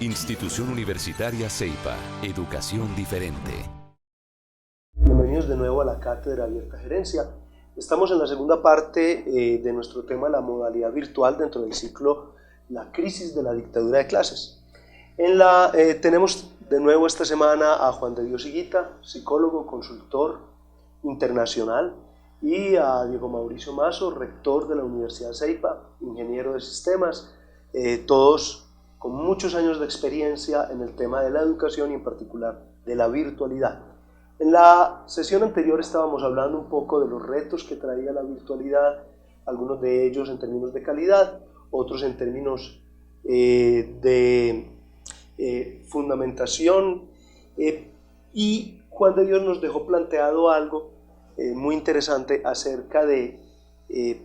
Institución Universitaria CEIPA, educación diferente. Bienvenidos de nuevo a la Cátedra Abierta Gerencia. Estamos en la segunda parte de nuestro tema, la modalidad virtual dentro del ciclo La crisis de la dictadura de clases. Tenemos de nuevo esta semana a Juan de Dios Higuita, psicólogo, consultor internacional, y a Diego Mauricio Mazo, rector de la Universidad CEIPA, ingeniero de sistemas, todos con muchos años de experiencia en el tema de la educación y en particular de la virtualidad. En la sesión anterior estábamos hablando un poco de los retos que traía la virtualidad, algunos de ellos en términos de calidad, otros en términos de fundamentación, y Juan de Dios nos dejó planteado algo muy interesante acerca de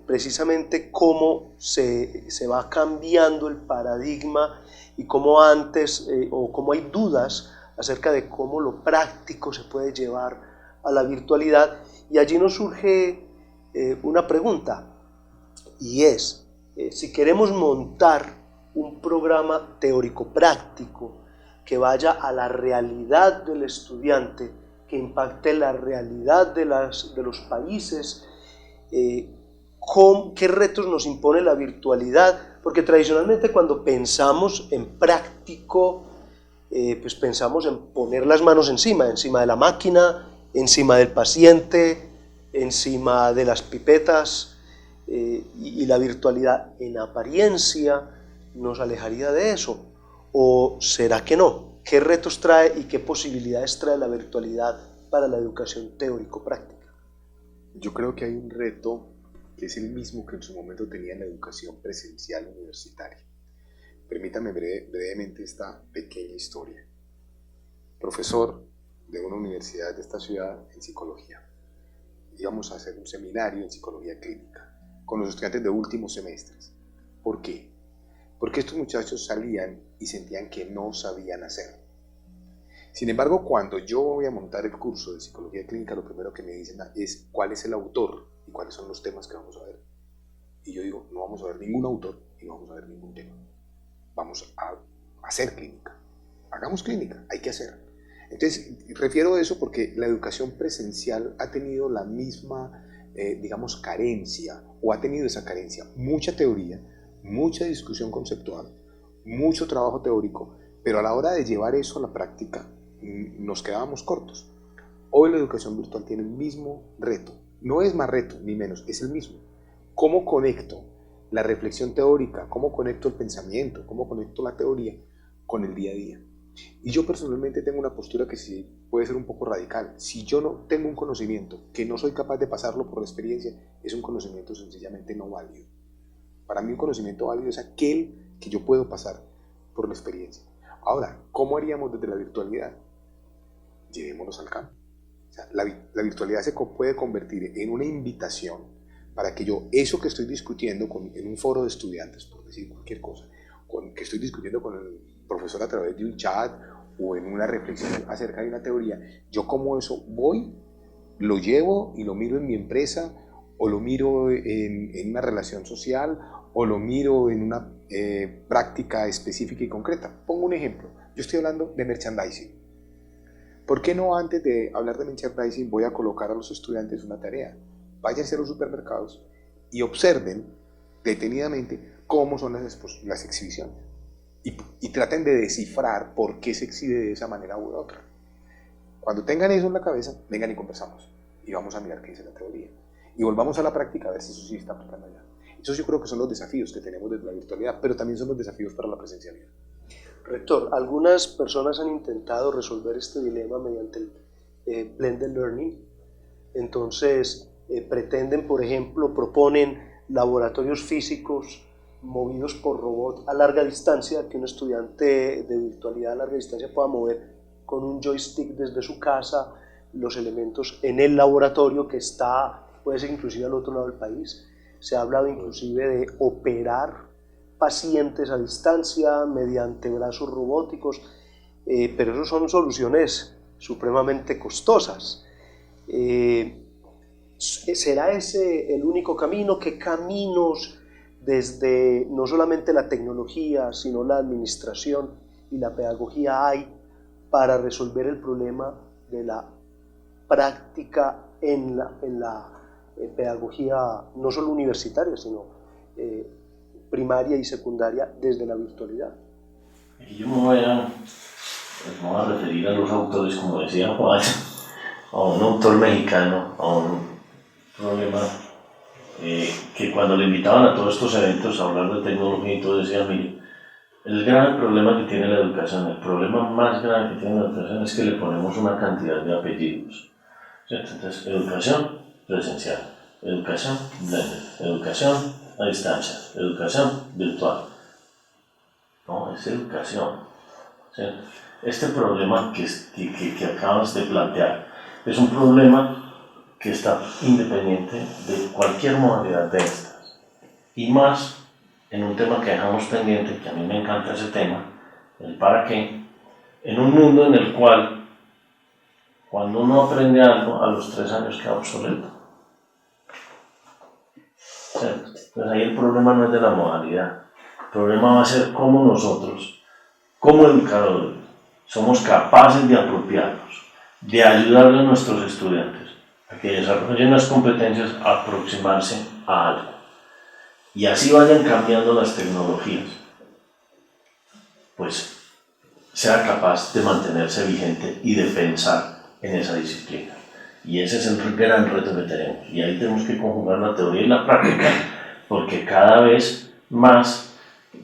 precisamente cómo se va cambiando el paradigma y cómo antes o cómo hay dudas acerca de cómo lo práctico se puede llevar a la virtualidad, y allí nos surge una pregunta, y es si queremos montar un programa teórico práctico que vaya a la realidad del estudiante, que impacte la realidad de los países, ¿qué retos nos impone la virtualidad? Porque tradicionalmente cuando pensamos en práctico, pues pensamos en poner las manos encima de la máquina, encima del paciente, encima de las pipetas, y la virtualidad en apariencia nos alejaría de eso. ¿O será que no? ¿Qué retos trae y qué posibilidades trae la virtualidad para la educación teórico-práctica? Yo creo que hay un reto que es el mismo que en su momento tenía en la educación presencial universitaria. Permítame brevemente esta pequeña historia. Profesor de una universidad de esta ciudad en psicología. Íbamos a hacer un seminario en psicología clínica con los estudiantes de últimos semestres. ¿Por qué? Porque estos muchachos salían y sentían que no sabían hacer. Sin embargo, cuando yo voy a montar el curso de psicología clínica, lo primero que me dicen es cuál es el autor y cuáles son los temas que vamos a ver. Y yo digo, no vamos a ver ningún autor y no vamos a ver ningún tema. Vamos a hacer clínica. Hagamos clínica, hay que hacer. Entonces, refiero a eso porque la educación presencial ha tenido la misma, carencia, o ha tenido esa carencia. Mucha teoría, mucha discusión conceptual, mucho trabajo teórico, pero a la hora de llevar eso a la práctica, nos quedábamos cortos. Hoy la educación virtual tiene el mismo reto. No es más reto, ni menos, es el mismo. ¿Cómo conecto la reflexión teórica? ¿Cómo conecto el pensamiento? ¿Cómo conecto la teoría con el día a día? Y yo personalmente tengo una postura que sí puede ser un poco radical. Si yo no tengo un conocimiento, que no soy capaz de pasarlo por la experiencia, es un conocimiento sencillamente no válido. Para mí un conocimiento válido es aquel que yo puedo pasar por la experiencia. Ahora, ¿cómo haríamos desde la virtualidad? Llevémonos al campo. O sea, la virtualidad se puede convertir en una invitación para que yo, eso que estoy discutiendo en un foro de estudiantes, por decir cualquier cosa, que estoy discutiendo con el profesor a través de un chat o en una reflexión acerca de una teoría, yo como eso voy, lo llevo y lo miro en mi empresa, o lo miro en una relación social, o lo miro en una práctica específica y concreta. Pongo un ejemplo, yo estoy hablando de merchandising. ¿Por qué no antes de hablar de merchandising voy a colocar a los estudiantes una tarea? Váyanse a los supermercados y observen detenidamente cómo son las exhibiciones y traten de descifrar por qué se exhibe de esa manera u otra. Cuando tengan eso en la cabeza, vengan y conversamos y vamos a mirar qué dice la teoría y volvamos a la práctica a ver si eso sí está aplicando allá. Esos yo creo que son los desafíos que tenemos desde la virtualidad, pero también son los desafíos para la presencialidad. Rector, algunas personas han intentado resolver este dilema mediante el blended learning. Entonces, pretenden, por ejemplo, proponen laboratorios físicos movidos por robot a larga distancia, que un estudiante de virtualidad a larga distancia pueda mover con un joystick desde su casa los elementos en el laboratorio que puede ser inclusive al otro lado del país. Se ha hablado inclusive de operar pacientes a distancia mediante brazos robóticos, pero eso son soluciones supremamente costosas. ¿Será ese el único camino? ¿Qué caminos desde no solamente la tecnología, sino la administración y la pedagogía hay para resolver el problema de la práctica en la pedagogía no solo universitaria, sino primaria y secundaria desde la virtualidad? Aquí yo me voy a referir a los autores, como decía Juan, a un autor mexicano, a un problema que cuando le invitaban a todos estos eventos a hablar de tecnología y todo, decía: mire, el gran problema que tiene la educación, el problema más grave que tiene la educación es que le ponemos una cantidad de apellidos, ¿cierto? Entonces, educación presencial, educación blended, educación a distancia, educación virtual. No, es educación, ¿cierto? Este problema que acabas de plantear es un problema que está independiente de cualquier modalidad de estas, y más en un tema que dejamos pendiente, que a mí me encanta ese tema, el para qué, en un mundo en el cual cuando uno aprende algo a los 3 años queda obsoleto, ¿cierto? Entonces ahí el problema no es de la modalidad, el problema va a ser cómo nosotros, como educadores, somos capaces de apropiarnos, de ayudarle a nuestros estudiantes a que desarrollen las competencias a aproximarse a algo, y así vayan cambiando las tecnologías, pues sea capaz de mantenerse vigente y de pensar en esa disciplina. Y ese es el gran reto que tenemos, y ahí tenemos que conjugar la teoría y la práctica, porque cada vez más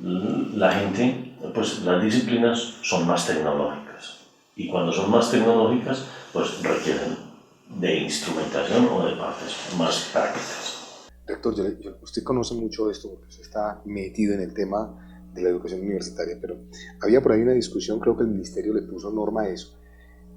la gente, pues las disciplinas son más tecnológicas, y cuando son más tecnológicas, pues requieren de instrumentación o de partes más prácticas. Rector, usted conoce mucho de esto porque usted está metido en el tema de la educación universitaria, pero había por ahí una discusión, creo que el ministerio le puso norma a eso,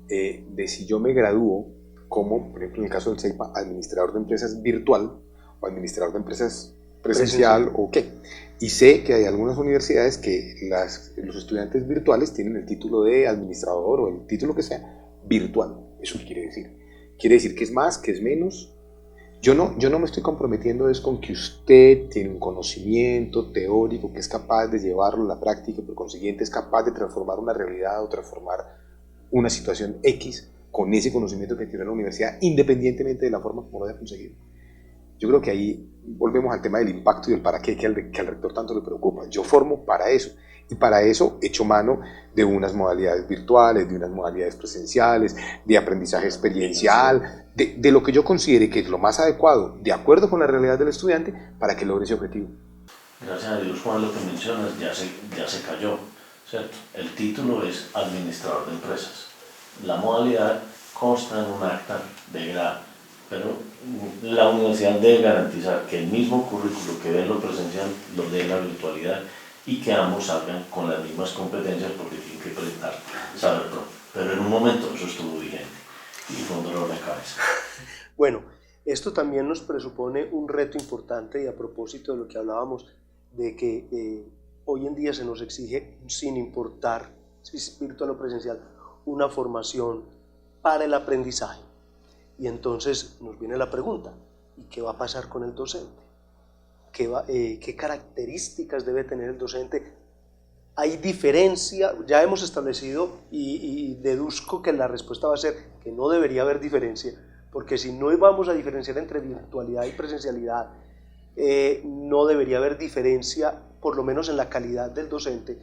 de si yo me gradúo como, por ejemplo, en el caso del CEIPA, administrador de empresas virtual o administrador de empresas presencial o qué. Y sé que hay algunas universidades que los estudiantes virtuales tienen el título de administrador o el título que sea virtual. ¿Eso qué quiere decir? ¿Quiere decir que es más, que es menos? Yo no me estoy comprometiendo es con que usted tiene un conocimiento teórico que es capaz de llevarlo a la práctica y por consiguiente es capaz de transformar una realidad o transformar una situación X con ese conocimiento que tiene en la universidad, independientemente de la forma como lo haya conseguido. Yo creo que ahí volvemos al tema del impacto y del para qué que al rector tanto le preocupa. Yo formo para eso, y para eso echo mano de unas modalidades virtuales, de unas modalidades presenciales, de aprendizaje experiencial, de lo que yo considere que es lo más adecuado, de acuerdo con la realidad del estudiante, para que logre ese objetivo. Gracias a Dios, Juan, lo que mencionas ya se cayó, ¿cierto? El título es administrador de empresas. La modalidad consta en un acta de grado, pero la universidad debe garantizar que el mismo currículo que dé en lo presencial lo dé en la virtualidad y que ambos salgan con las mismas competencias, porque tienen que presentar saber propio. Pero en un momento eso estuvo vigente y fue un dolor de cabeza. Bueno, esto también nos presupone un reto importante, y a propósito de lo que hablábamos, de que hoy en día se nos exige, sin importar si es virtual o presencial, una formación para el aprendizaje. Y entonces nos viene la pregunta: ¿y qué va a pasar con el docente? ¿Qué características debe tener el docente? Hay diferencia, ya hemos establecido y deduzco que la respuesta va a ser que no debería haber diferencia, porque si no vamos a diferenciar entre virtualidad y presencialidad, no debería haber diferencia, por lo menos en la calidad del docente.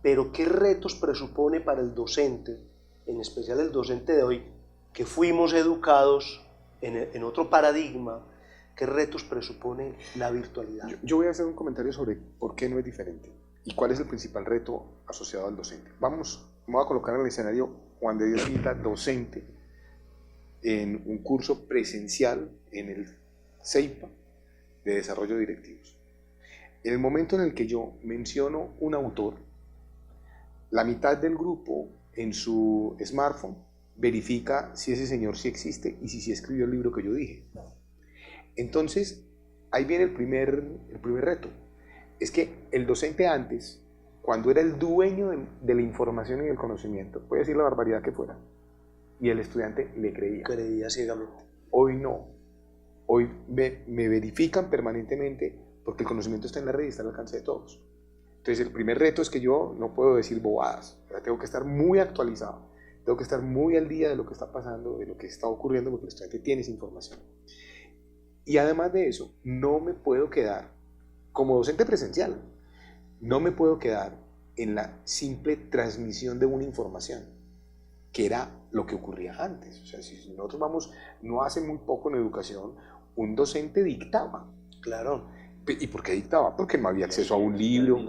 Pero ¿qué retos presupone para el docente, en especial el docente de hoy, que fuimos educados en otro paradigma? ¿Qué retos presupone la virtualidad? Yo voy a hacer un comentario sobre por qué no es diferente y cuál es el principal reto asociado al docente. Me voy a colocar en el escenario Juan de Dios Vita, docente en un curso presencial en el CEIPA de desarrollo de directivos. En el momento en el que yo menciono un autor, la mitad del grupo en su smartphone verifica si ese señor sí existe y si sí escribió el libro que yo dije. Entonces, ahí viene el primer reto. Es que el docente antes, cuando era el dueño de la información y del conocimiento, puede decir la barbaridad que fuera, y el estudiante le creía. Creía ciegamente. Hoy no. Hoy me verifican permanentemente porque el conocimiento está en la red y está al alcance de todos. Entonces Entonces el primer reto es que yo no puedo decir bobadas, o sea, tengo que estar muy actualizado, tengo que estar muy al día de lo que está pasando, de lo que está ocurriendo, porque el estudiante tiene esa información. Y además de eso, no me puedo quedar, como docente presencial, no me puedo quedar en la simple transmisión de una información, que era lo que ocurría antes. O sea, si nosotros vamos, no hace muy poco en educación, un docente dictaba. Claro. ¿Y por qué dictaba? Porque no había acceso a un libro,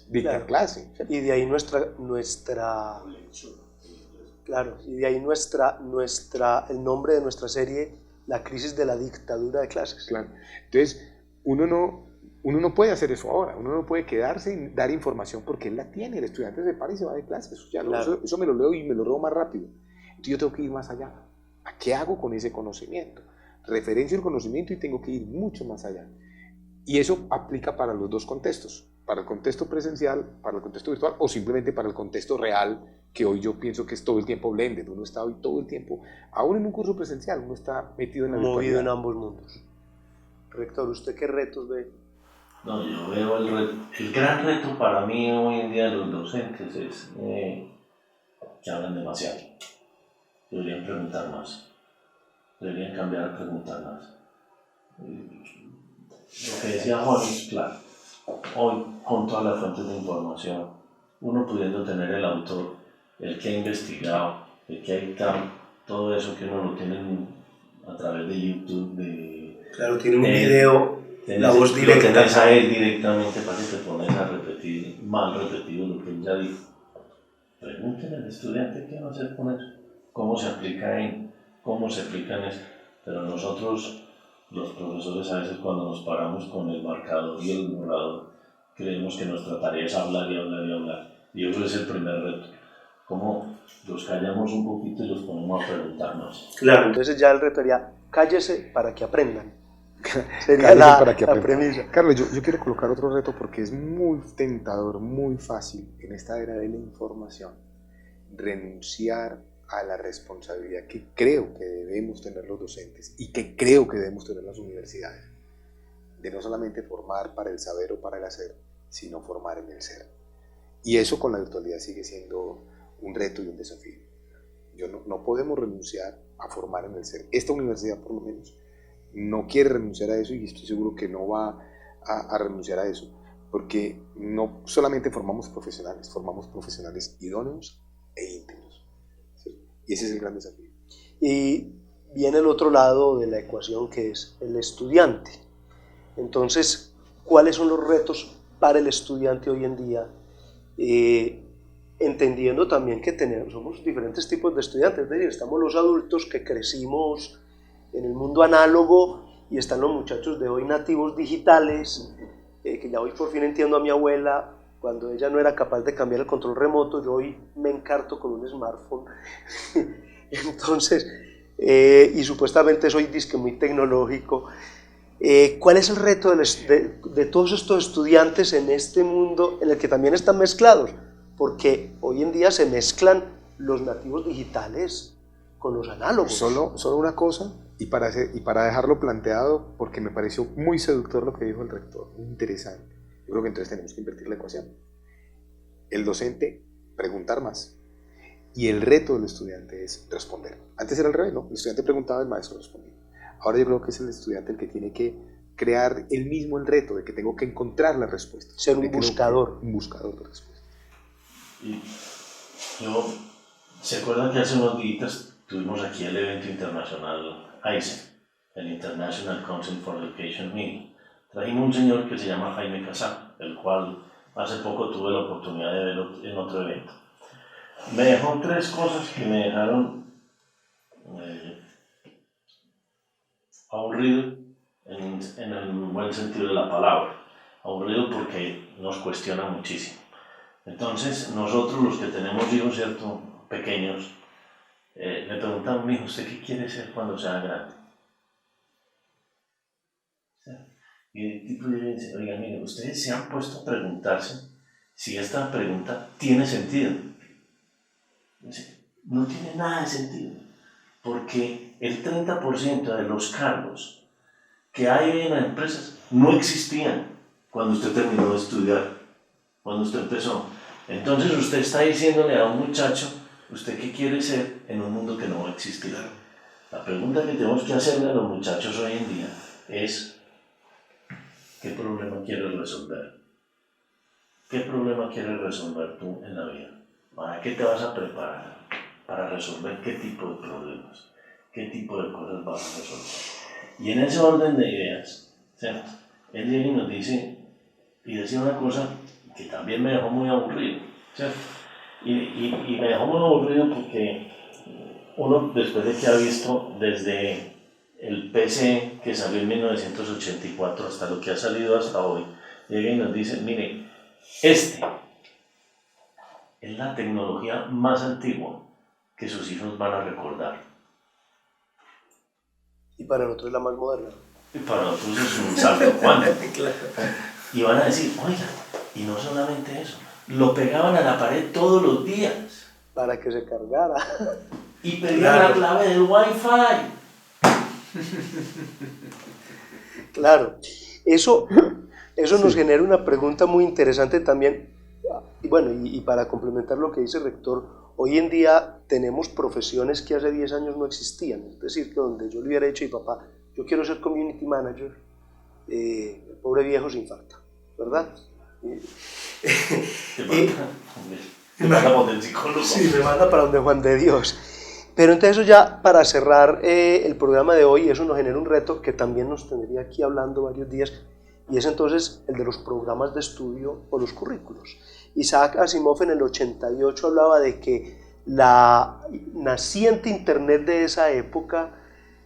dictar clase. Y de ahí el nombre de nuestra serie, La crisis de la dictadura de clases. Claro. Entonces, uno no puede hacer eso ahora, uno no puede quedarse y dar información porque él la tiene, el estudiante se para y se va de clases, ya claro. Eso me lo leo y me lo leo más rápido. Entonces yo tengo que ir más allá. ¿A qué hago con ese conocimiento? Referencio el conocimiento y tengo que ir mucho más allá. Y eso aplica para los dos contextos, para el contexto presencial, para el contexto virtual o simplemente para el contexto real, que hoy yo pienso que es todo el tiempo blended. Uno está hoy todo el tiempo, aún en un curso presencial, uno está metido en la virtualidad. Movido en ambos mundos. Rector, ¿usted qué retos ve? No, yo veo el gran reto para mí hoy en día de los docentes es que hablan demasiado. Deberían preguntar más. Deberían cambiar a preguntar más. Lo que decía Juan es claro. Hoy, con todas las fuentes de información, uno pudiendo tener el autor, el que ha investigado, el que ha dictado, todo eso que uno lo tiene a través de YouTube, claro, tiene un video, la voz directa. Lo tenés a él directamente para que te pones a repetir, mal repetido lo que él ya dijo. Pregúntenle al estudiante qué va a hacer con eso, cómo se aplica cómo se aplica en eso. Pero nosotros, los profesores, a veces cuando nos paramos con el marcador y el borrador, creemos que nuestra tarea es hablar y hablar y hablar. Y eso es el primer reto. Cómo los callamos un poquito y los ponemos a preguntar más. Claro, entonces ya el reto sería, cállese para que aprendan. Sería la premisa. Carlos, yo quiero colocar otro reto porque es muy tentador, muy fácil en esta era de la información renunciar a la responsabilidad que creo que debemos tener los docentes y que creo que debemos tener las universidades, de no solamente formar para el saber o para el hacer, sino formar en el ser. Y eso con la virtualidad sigue siendo un reto y un desafío. No podemos renunciar a formar en el ser. Esta universidad, por lo menos, no quiere renunciar a eso y estoy seguro que no va a renunciar a eso, porque no solamente formamos profesionales idóneos e íntegros. ¿Sí? Y ese es el gran desafío. Y viene el otro lado de la ecuación, que es el estudiante. Entonces, ¿cuáles son los retos para el estudiante hoy en día? Entendiendo también que somos diferentes tipos de estudiantes, es decir, estamos los adultos que crecimos en el mundo análogo y están los muchachos de hoy nativos digitales, que ya hoy por fin entiendo a mi abuela, cuando ella no era capaz de cambiar el control remoto, yo hoy me encarto con un smartphone. Entonces, y supuestamente soy disque muy tecnológico. ¿Cuál es el reto de todos estos estudiantes en este mundo en el que también están mezclados? Porque hoy en día se mezclan los nativos digitales con los análogos. Solo una cosa, y para dejarlo planteado, porque me pareció muy seductor lo que dijo el rector, muy interesante. Yo creo que entonces tenemos que invertir la ecuación. El docente, preguntar más. Y el reto del estudiante es responder. Antes era al revés, ¿no? El estudiante preguntaba, el maestro respondía. Ahora yo creo que es el estudiante el que tiene que crear él mismo el reto, de que tengo que encontrar la respuesta. Ser un buscador. Un buscador de respuestas. Y ¿se acuerdan que hace unos días tuvimos aquí el evento internacional ICE, el International Council for Education Meeting? Trajimos un señor que se llama Jaime Casá, el cual hace poco tuve la oportunidad de verlo en otro evento. Me dejó tres cosas que me dejaron aburrido en el buen sentido de la palabra. Aburrido porque nos cuestiona muchísimo. Entonces, nosotros los que tenemos hijos, ¿cierto?, pequeños, le preguntamos a mi hijo, ¿usted qué quiere ser cuando sea grande? Y el tipo le dice, oiga, mire, ustedes se han puesto a preguntarse si esta pregunta tiene sentido. Dice, no tiene nada de sentido, porque el 30% de los cargos que hay en las empresas no existían cuando usted terminó de estudiar. cuando usted empezó. Entonces usted está diciéndole a un muchacho, ¿usted qué quiere ser en un mundo que no va a existir? La pregunta que tenemos que hacerle a los muchachos hoy en día es, ¿qué problema quieres resolver? ¿Qué problema quieres resolver tú en la vida? ¿Para qué te vas a preparar? Para resolver qué tipo de problemas, qué tipo de cosas vas a resolver. Y en ese orden de ideas, ¿cierto? Él llega y nos dice, y decía una cosa que también me dejó muy aburrido, ¿cierto? Y me dejó muy aburrido porque uno, después de que ha visto desde el PC que salió en 1984 hasta lo que ha salido hasta hoy, llega y nos dice, mire, es la tecnología más antigua que sus hijos van a recordar. Y para nosotros es la más moderna. Y para nosotros es un salto cuántico. Claro. Y van a decir, oiga, y no solamente eso, lo pegaban a la pared todos los días. Para que se cargara. Y pedían la clave del Wi-Fi. Claro, eso nos genera una pregunta muy interesante también. Y bueno, y para complementar lo que dice el rector, hoy en día tenemos profesiones que hace 10 años no existían. Es decir, que donde yo le hubiera dicho a mi papá, yo quiero ser community manager, el pobre viejo se infarta, ¿verdad? Te manda por el psicólogo. Sí, me manda para donde Juan de Dios. Pero entonces eso ya para cerrar el programa de hoy, eso nos genera un reto que también nos tendría aquí hablando varios días, y es entonces el de los programas de estudio o los currículos. Isaac Asimov en el 88 hablaba de que la naciente internet de esa época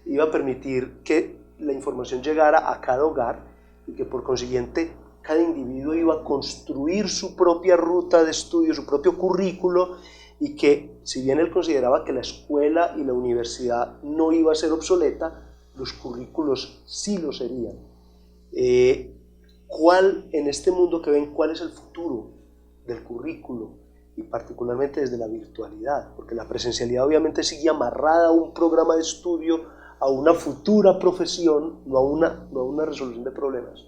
iba a permitir que la información llegara a cada hogar y que por consiguiente cada individuo iba a construir su propia ruta de estudio, su propio currículo, y que si bien él consideraba que la escuela y la universidad no iba a ser obsoleta, los currículos sí lo serían. ¿Cuál, en este mundo que ven, cuál es el futuro del currículo? Y particularmente desde la virtualidad, porque la presencialidad obviamente sigue amarrada a un programa de estudio, a una futura profesión, no a una resolución de problemas.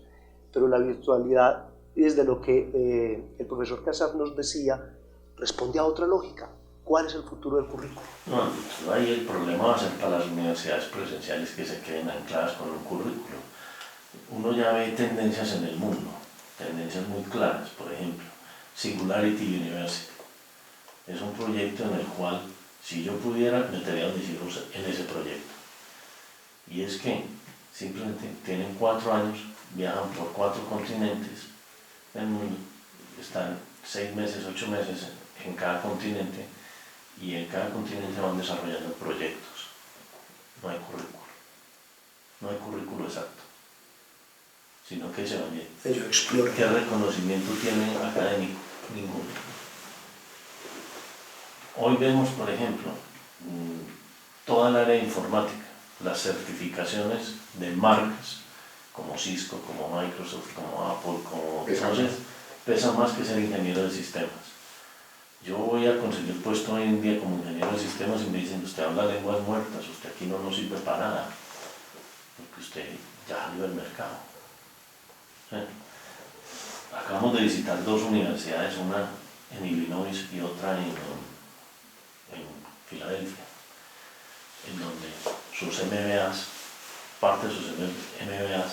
Pero la virtualidad, desde lo que el profesor Casab nos decía, responde a otra lógica. ¿Cuál es el futuro del currículo? No, ahí el problema va a ser para las universidades presenciales que se queden ancladas con un currículo. Uno ya ve tendencias en el mundo, tendencias muy claras. Por ejemplo, Singularity University es un proyecto en el cual, si yo pudiera, metería a mis hijos en ese proyecto. Y es que simplemente tienen 4 años, viajan por 4 continentes del mundo, están 6 meses, 8 meses en cada continente, y en cada continente van desarrollando proyectos. No hay currículo exacto, sino que se van viendo. Ellos exploran. ¿Qué reconocimiento tienen académico? Ninguno. Hoy vemos, por ejemplo, toda el área de informática, las certificaciones de marcas como Cisco, como Microsoft, como Apple, como pesa más que ser ingeniero de sistemas. Yo voy a conseguir puesto hoy en día como ingeniero de sistemas y me dicen, usted habla lenguas muertas, usted aquí no nos sirve para nada, porque usted ya salió del mercado. ¿Sí? Acabamos de visitar 2 universidades, una en Illinois y otra en Filadelfia, en donde sus MBAs, parte de sus MBAs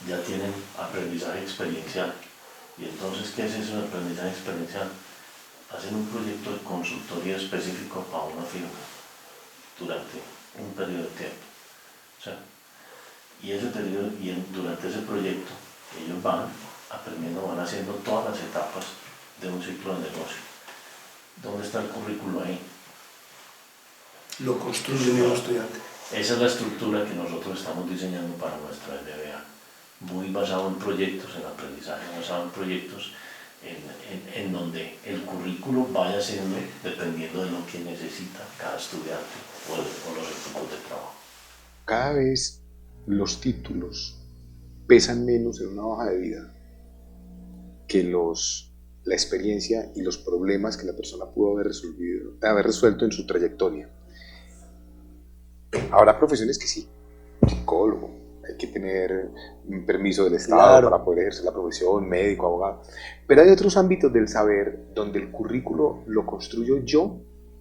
ya tienen aprendizaje experiencial. Y entonces, ¿qué es eso de aprendizaje experiencial? Hacen un proyecto de consultoría específico a una firma durante un periodo de tiempo. O sea, durante ese proyecto ellos van aprendiendo, van haciendo todas las etapas de un ciclo de negocio. ¿Dónde está el currículo ahí? Lo construye el estudiante. Esa es la estructura que nosotros estamos diseñando para nuestra MBA, muy basado en proyectos, en aprendizaje, basado en proyectos en donde el currículo vaya siendo dependiendo de lo que necesita cada estudiante o los equipos de trabajo. Cada vez los títulos pesan menos en una hoja de vida que la experiencia y los problemas que la persona pudo haber resuelto en su trayectoria. Habrá profesiones que sí, psicólogo, que tener un permiso del Estado Claro. para poder ejercer la profesión, médico, abogado. Pero hay otros ámbitos del saber donde el currículo lo construyo yo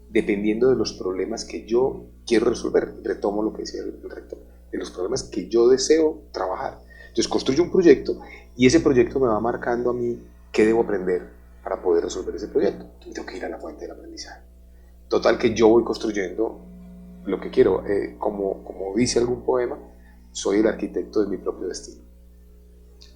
dependiendo de los problemas que yo quiero resolver. Retomo lo que decía el rector, de los problemas que yo deseo trabajar. Entonces construyo un proyecto y ese proyecto me va marcando a mí qué debo aprender para poder resolver ese proyecto. Entonces tengo que ir a la fuente del aprendizaje. Total que yo voy construyendo lo que quiero. Como dice algún poema, soy el arquitecto de mi propio destino.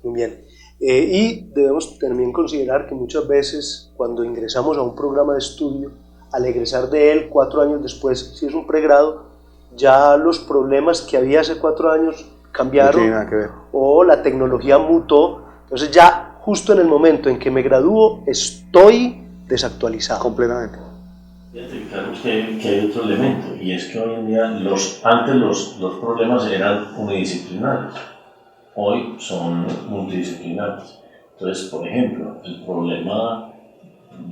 Muy bien. Y debemos también considerar que muchas veces cuando ingresamos a un programa de estudio, al egresar de él 4 años después, si es un pregrado, ya los problemas que había hace 4 años cambiaron, No tiene nada que ver. o la tecnología mutó. Entonces ya justo en el momento en que me gradúo estoy desactualizado. Completamente. Fíjate, Carlos, que hay otro elemento, y es que hoy en día antes los problemas eran unidisciplinarios, hoy son multidisciplinarios. Entonces, por ejemplo, el problema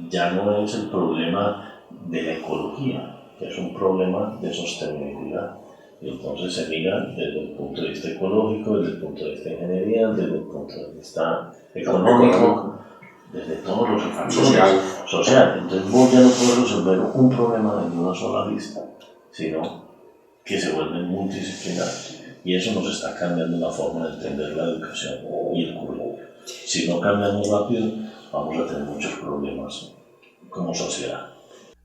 ya no es el problema de la ecología, que es un problema de sostenibilidad. Y entonces se mira desde el punto de vista ecológico, desde el punto de vista de ingeniería, desde el punto de vista económico, desde todos los factores social. Entonces vos ya no puedes resolver un problema de una sola lista, sino que se vuelven multidisciplinarios. Y eso nos está cambiando la forma de entender la educación y el currículo. Si no cambiamos rápido, vamos a tener muchos problemas como sociedad.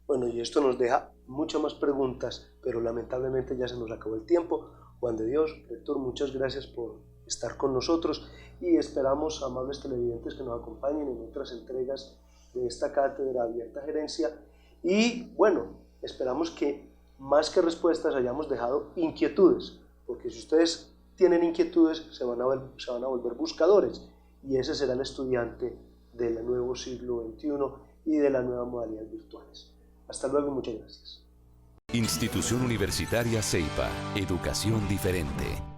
Bueno, y esto nos deja muchas más preguntas, pero lamentablemente ya se nos acabó el tiempo. Juan de Dios, rector, muchas gracias por estar con nosotros y esperamos, amables televidentes, que nos acompañen en otras entregas de esta cátedra abierta a gerencia. Y bueno, esperamos que más que respuestas hayamos dejado inquietudes, porque si ustedes tienen inquietudes se van a volver buscadores, y ese será el estudiante del nuevo siglo XXI y de las nuevas modalidades virtuales. Hasta luego y muchas gracias. Institución Universitaria Ceipa. Educación diferente.